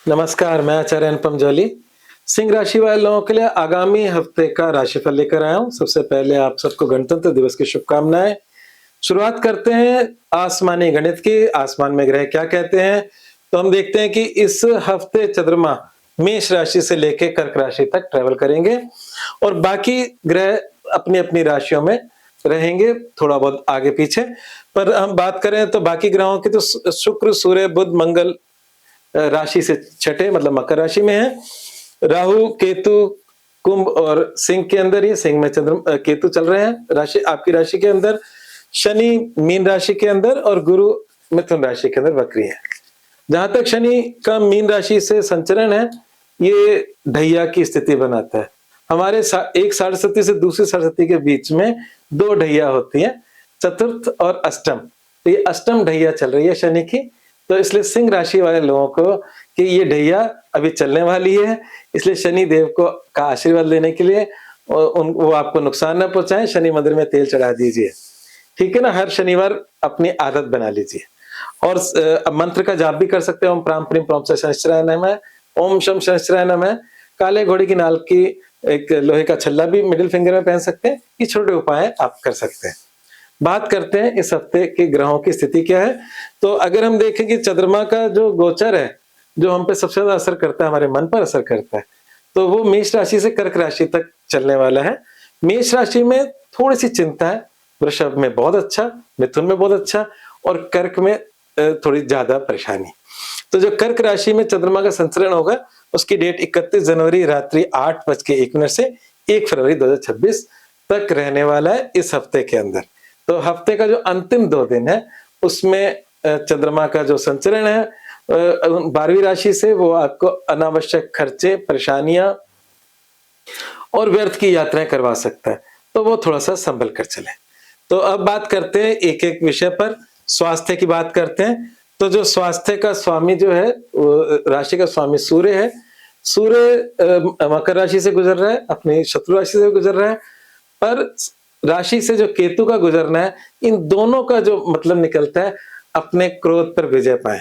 नमस्कार, मैं आचार्य अनुपम जौली। सिंह राशि वाले लोगों के लिए आगामी हफ्ते का राशिफल लेकर आया हूँ। सबसे पहले आप सबको गणतंत्र दिवस की शुभकामनाएं। शुरुआत करते हैं आसमानी गणित की। आसमान में ग्रह क्या कहते हैं, तो हम देखते हैं कि इस हफ्ते चंद्रमा मेष राशि से लेकर कर्क राशि तक ट्रेवल करेंगे और बाकी ग्रह अपनी अपनी राशियों में रहेंगे, थोड़ा बहुत आगे पीछे। पर हम बात करें तो बाकी ग्रहों की, तो शुक्र, सूर्य, बुध, मंगल राशि से छठे मतलब मकर राशि में है। राहु, केतु कुंभ और सिंह के अंदर, ही सिंह में चंद्रमा केतु चल रहे हैं राशि आपकी राशि के अंदर। शनि मीन राशि के अंदर और गुरु मिथुन राशि के अंदर वक्री है। जहां तक शनि का मीन राशि से संचरण है, ये ढैया की स्थिति बनाता है। हमारे एक सरस्वती से दूसरी सरस्वती के बीच में दो ढैया होती हैं, चतुर्थ और अष्टम। तो ये अष्टम ढैया चल रही है शनि की। तो इसलिए सिंह राशि वाले लोगों को कि ये ढैया अभी चलने वाली है, इसलिए शनि देव को का आशीर्वाद लेने के लिए वो आपको नुकसान न पहुंचाए, शनि मंदिर में तेल चढ़ा दीजिए, ठीक है ना। हर शनिवार अपनी आदत बना लीजिए। और मंत्र का जाप भी कर सकते हैं। ओम प्राम प्रीम प्रोम से शनिश्चराय नमः, ओम शम शनिश्चराय नमः। काले घोड़े की नाल की एक लोहे का छल्ला भी मिडिल फिंगर में पहन सकते हैं। ये छोटे उपाय आप कर सकते हैं। बात करते हैं इस हफ्ते के ग्रहों की स्थिति क्या है। तो अगर हम देखें कि चंद्रमा का जो गोचर है, जो हम पे सबसे ज्यादा असर करता है, हमारे मन पर असर करता है, तो वो मेष राशि से कर्क राशि तक चलने वाला है। मेष राशि में थोड़ी सी चिंता है, वृषभ में बहुत अच्छा, मिथुन में बहुत अच्छा और कर्क में थोड़ी ज्यादा परेशानी। तो जो कर्क राशि में चंद्रमा का संचरण होगा, उसकी डेट 31 जनवरी रात्रि 8:01 से 1 फरवरी 2026 तक रहने वाला है इस हफ्ते के अंदर। तो हफ्ते का जो अंतिम 2 दिन है, उसमें चंद्रमा का जो संचरण है 12वीं राशि से, वो आपको अनावश्यक खर्चे, परेशानियां और व्यर्थ की यात्राएं करवा सकता है। तो वो थोड़ा सा संभल कर चले। तो अब बात करते हैं एक एक विषय पर। स्वास्थ्य की बात करते हैं। तो जो स्वास्थ्य का स्वामी जो है, राशि का स्वामी सूर्य है। सूर्य मकर राशि से गुजर रहा है, अपनी शत्रु राशि से गुजर रहा है, पर राशि से जो केतु का गुजरना है, इन दोनों का जो मतलब निकलता है, अपने क्रोध पर विजय पाए,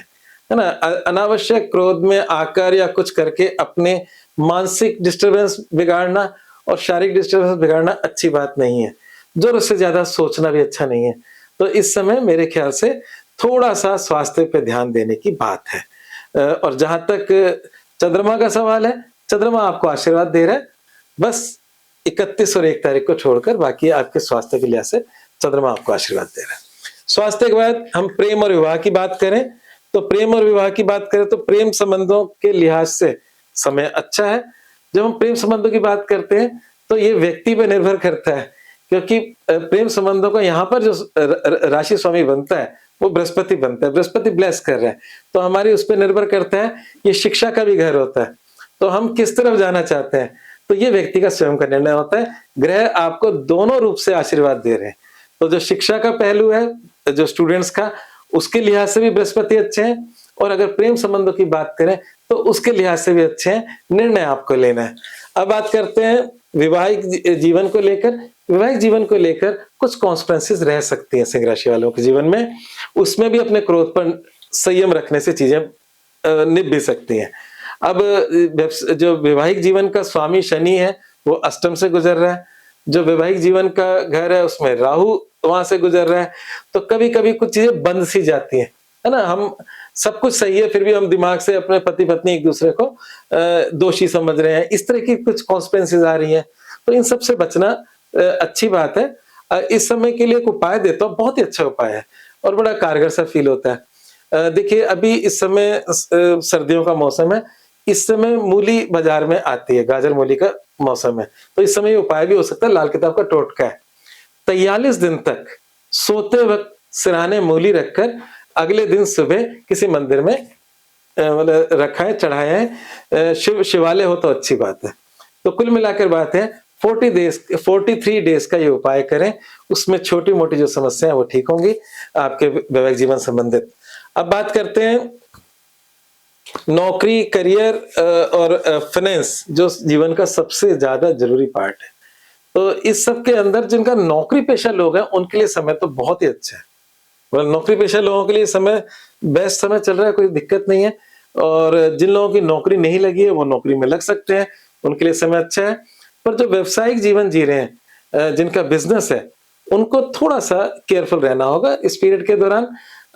है ना। अनावश्यक क्रोध में आकर या कुछ करके अपने मानसिक डिस्टरबेंस बिगाड़ना और शारीरिक डिस्टरबेंस बिगाड़ना अच्छी बात नहीं है। जरूरत से ज्यादा सोचना भी अच्छा नहीं है। तो इस समय मेरे ख्याल से थोड़ा सा स्वास्थ्य पे ध्यान देने की बात है। और जहां तक चंद्रमा का सवाल है, चंद्रमा आपको आशीर्वाद दे रहा है, बस 31 और 1 तारीख को छोड़कर बाकी आपके स्वास्थ्य के लिहाज से चंद्रमा आपको आशीर्वाद दे रहा है। स्वास्थ्य के बाद हम प्रेम और विवाह की बात करें, तो प्रेम और विवाह की बात करें तो प्रेम संबंधों के लिहाज से समय अच्छा है। जब हम प्रेम संबंधों की बात करते हैं, तो ये व्यक्ति पर निर्भर करता है, क्योंकि प्रेम संबंधों का यहाँ पर जो राशि स्वामी बनता है, वो बृहस्पति बनता है। बृहस्पति ब्लेस कर रहा है, तो हमारी उस पर निर्भर करता है। ये शिक्षा का भी घर होता है, तो हम किस तरफ जाना चाहते हैं, तो ये व्यक्ति का स्वयं का निर्णय होता है। ग्रह आपको दोनों रूप से आशीर्वाद दे रहे हैं। तो जो शिक्षा का पहलू है, जो स्टूडेंट्स का, उसके लिहाज से भी बृहस्पति अच्छे हैं, और अगर प्रेम संबंधों की बात करें तो उसके लिहाज से भी अच्छे हैं। निर्णय आपको लेना है। अब बात करते हैं वैवाहिक जीवन को लेकर। वैवाहिक जीवन को लेकर कुछ कॉन्सिक्वेंसेस रह सकती हैं सिंह राशि वालों के जीवन में। उसमें भी अपने क्रोध पर संयम रखने से चीजें निभ भी सकती हैं। अब जो वैवाहिक जीवन का स्वामी शनि है, वो अष्टम से गुजर रहा है। जो वैवाहिक जीवन का घर है, उसमें राहु वहां से गुजर रहा है। तो कभी कभी कुछ चीजें बंद सी जाती है ना। हम सब कुछ सही है, फिर भी हम दिमाग से अपने पति पत्नी एक दूसरे को दोषी समझ रहे हैं। इस तरह की कुछ कॉन्सिक्वेंसेस आ रही हैं। तो इन सब से बचना अच्छी बात है। इस समय के लिए एक उपाय देता हूँ, बहुत ही अच्छा उपाय है और बड़ा कारगर सा फील होता है। देखिए, अभी इस समय सर्दियों का मौसम है। इस समय मूली बाजार में आती है, गाजर मूली का मौसम है। तो इस समय ये उपाय भी हो सकता है। लाल किताब का टोटका है, 43 दिन तक सोते वक्त सिरहाने मूली रखकर अगले दिन सुबह किसी मंदिर में मतलब रखा है, चढ़ाया है। शिवालय हो तो अच्छी बात है। तो कुल मिलाकर बात है, 43 डेज का ये उपाय करें। उसमें छोटी मोटी जो समस्या है वो ठीक होंगी आपके वैवाहिक जीवन संबंधित। अब बात करते हैं नौकरी, करियर और फाइनेंस, जो जीवन का सबसे ज्यादा जरूरी पार्ट है। तो इस सब के अंदर जिनका नौकरी पेशा लोग हैं, उनके लिए समय तो बहुत ही अच्छा है। नौकरी पेशा लोगों के लिए समय बेस्ट समय चल रहा है, कोई दिक्कत नहीं है। और जिन लोगों की नौकरी नहीं लगी है वो नौकरी में लग सकते हैं, उनके लिए समय अच्छा है। पर जो व्यावसायिक जीवन जी रहे हैं, जिनका बिज़नेस है, उनको थोड़ा-सा केयरफुल रहना होगा इस पीरियड के दौरान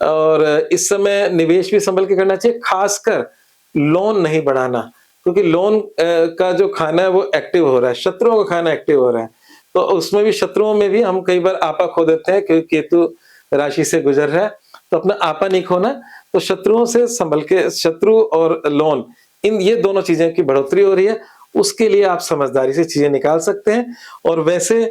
और इस समय निवेश भी सँभल के करना चाहिए, ख़ासकर लोन नहीं बढ़ाना, क्योंकि लोन का जो खाना है वो एक्टिव हो रहा है, शत्रुओं का खाना एक्टिव हो रहा है। तो उसमें भी शत्रुओं में भी हम कई बार आपा खो देते हैं क्योंकि केतु राशि से गुज़र रहा है, तो अपना आपा नहीं खोना, तो शत्रुओं से सँभल के शत्रु और लोन इन ये दोनों चीज़ें की बढ़ोतरी हो रही है, उसके लिए आप समझदारी से चीज़ें निकाल सकते हैं और वैसे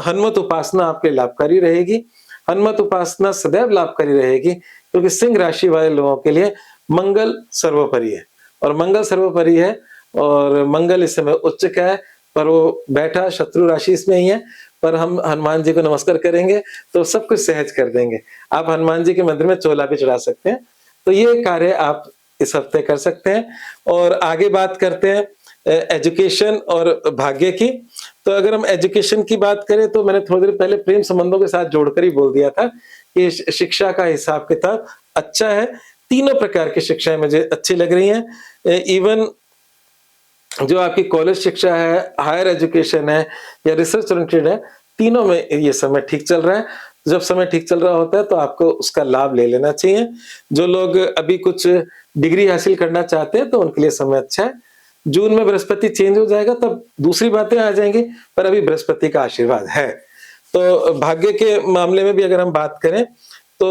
हनुमत उपासना आपके लिए लाभकारी रहेगी। हनुमत उपासना सदैव लाभकारी रहेगी क्योंकि सिंह राशि वाले लोगों के लिए मंगल सर्वोपरि है और मंगल सर्वोपरि है और मंगल इस समय उच्च का है, पर वो बैठा शत्रु राशि इसमें ही है, पर हम हनुमान जी को नमस्कार करेंगे तो सब कुछ सहज कर देंगे। आप हनुमान जी के मंदिर में चोला भी चढ़ा सकते हैं, तो ये कार्य आप इस हफ्ते कर सकते हैं और आगे बात करते हैं एजुकेशन और भाग्य की। तो अगर हम एजुकेशन की बात करें तो मैंने थोड़ी देर पहले प्रेम संबंधों के साथ जोड़कर ही बोल दिया था कि शिक्षा का हिसाब-किताब अच्छा है। तीनों प्रकार की शिक्षाएँ मुझे अच्छी लग रही हैं। इवन जो आपकी कॉलेज शिक्षा है, हायर एजुकेशन है या रिसर्च ओरिएंटेड है, तीनों में ये समय ठीक चल रहा है। जब समय ठीक चल रहा होता है तो आपको उसका लाभ ले लेना चाहिए। जो लोग अभी कुछ डिग्री हासिल करना चाहते हैं तो उनके लिए समय अच्छा है। जून में बृहस्पति चेंज हो जाएगा तब दूसरी बातें आ जाएँगी, पर अभी बृहस्पति का आशीर्वाद है। तो भाग्य के मामले में भी अगर हम बात करें तो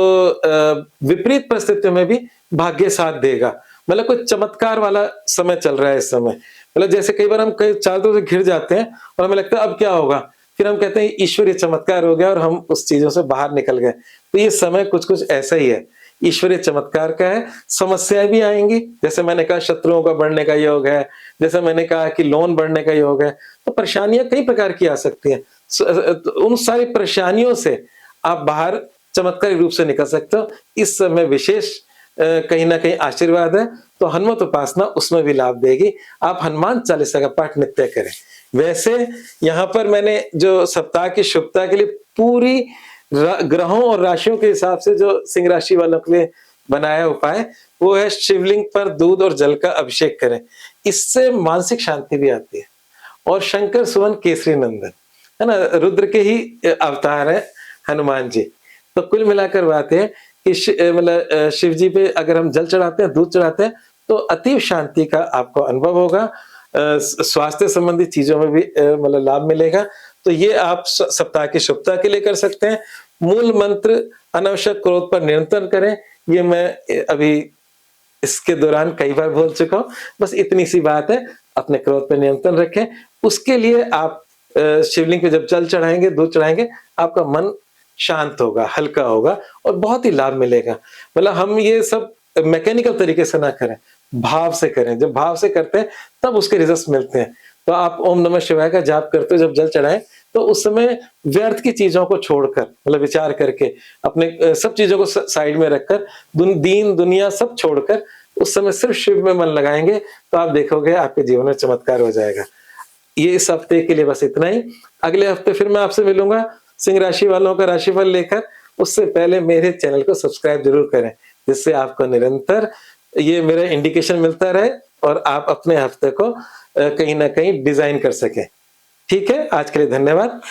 विपरीत परिस्थितियों में भी भाग्य साथ देगा। मतलब कोई चमत्कार वाला समय चल रहा है इस समय। मतलब जैसे कई बार हम कई चारों तरफ से घिर जाते हैं और हमें लगता है अब क्या होगा? फिर हम कहते हैं ईश्वरीय चमत्कार हो गया और हम उस चीज़ों से बाहर निकल गए। तो ये समय कुछ-कुछ ऐसा ही है। ईश्वरीय चमत्कार का है, समस्याएँ भी आएँगी, जैसे मैंने कहा शत्रुओं का बढ़ने का योग है, जैसे मैंने कहा कि लोन बढ़ने का योग है, तो परेशानियाँ कई प्रकार की आ सकती हैं। उन सारी परेशानियों से आप बाहर चमत्कारी रूप से निकल सकते हो। इस समय विशेष कहीं न कहीं आशीर्वाद है, तो हनुमत उपासना उसमें भी लाभ देगी। आप हनुमान चालीसा का पाठ नित्य करें। वैसे यहाँ पर मैंने जो सप्ताह की शुभता के लिए पूरी ग्रहों और राशियों के हिसाब से जो सिंह राशि वालों के लिए बनाया उपाय, वो है शिवलिंग पर दूध और जल का अभिषेक करें। इससे मानसिक शांति भी आती है और शंकर सुवन केसरी नंदन, है ना? रुद्र के ही अवतार है हनुमान जी। तो कुल मिलाकर बात है कि मतलब शिव जी पे अगर हम जल चढ़ाते हैं, दूध चढ़ाते हैं, तो अतीव शांति का आपको अनुभव होगा। स्वास्थ्य संबंधी चीज़ों में भी मतलब लाभ मिलेगा। तो ये आप सप्ताह की शुभता के लिए कर सकते हैं। मूल मंत्र अनावश्यक क्रोध पर नियंत्रण करें, ये मैं अभी इसके दौरान कई बार बोल चुका हूँ। बस इतनी सी बात है, अपने क्रोध पे नियंत्रण रखें। उसके लिए आप शिवलिंग पे जब जल चढ़ाएँगे, दूध चढ़ाएँगे, आपका मन शांत होगा, हल्का होगा और बहुत ही लाभ मिलेगा। मतलब हम ये सब मैकेनिकल तरीके से ना करें, भाव से करें। जब भाव से करते हैं, तब उसके रिज़ल्ट्स मिलते हैं। तो आप ओम नमः शिवाय का जाप करते हुए जब जल चढ़ाएँ, तो उस समय व्यर्थ की चीज़ों को छोड़कर मतलब विचार करके अपने सब चीज़ों को साइड में रखकर दीन दुनिया सब छोड़कर उस समय सिर्फ शिव में मन लगाएँगे, तो आप देखोगे आपके जीवन में चमत्कार हो जाएगा। ये इस हफ्ते के लिए बस इतना ही। अगले हफ्ते फिर मैं आपसे मिलूँगा सिंह राशि वालों का राशिफल लेकर। उससे पहले मेरे चैनल को सब्सक्राइब ज़रूर करें, जिससे आपको निरंतर ये मेरा इंडिकेशन मिलता रहे और आप अपने हफ्ते को कहीं न कहीं डिज़ाइन कर सकें। ठीक है? आज के लिए धन्यवाद।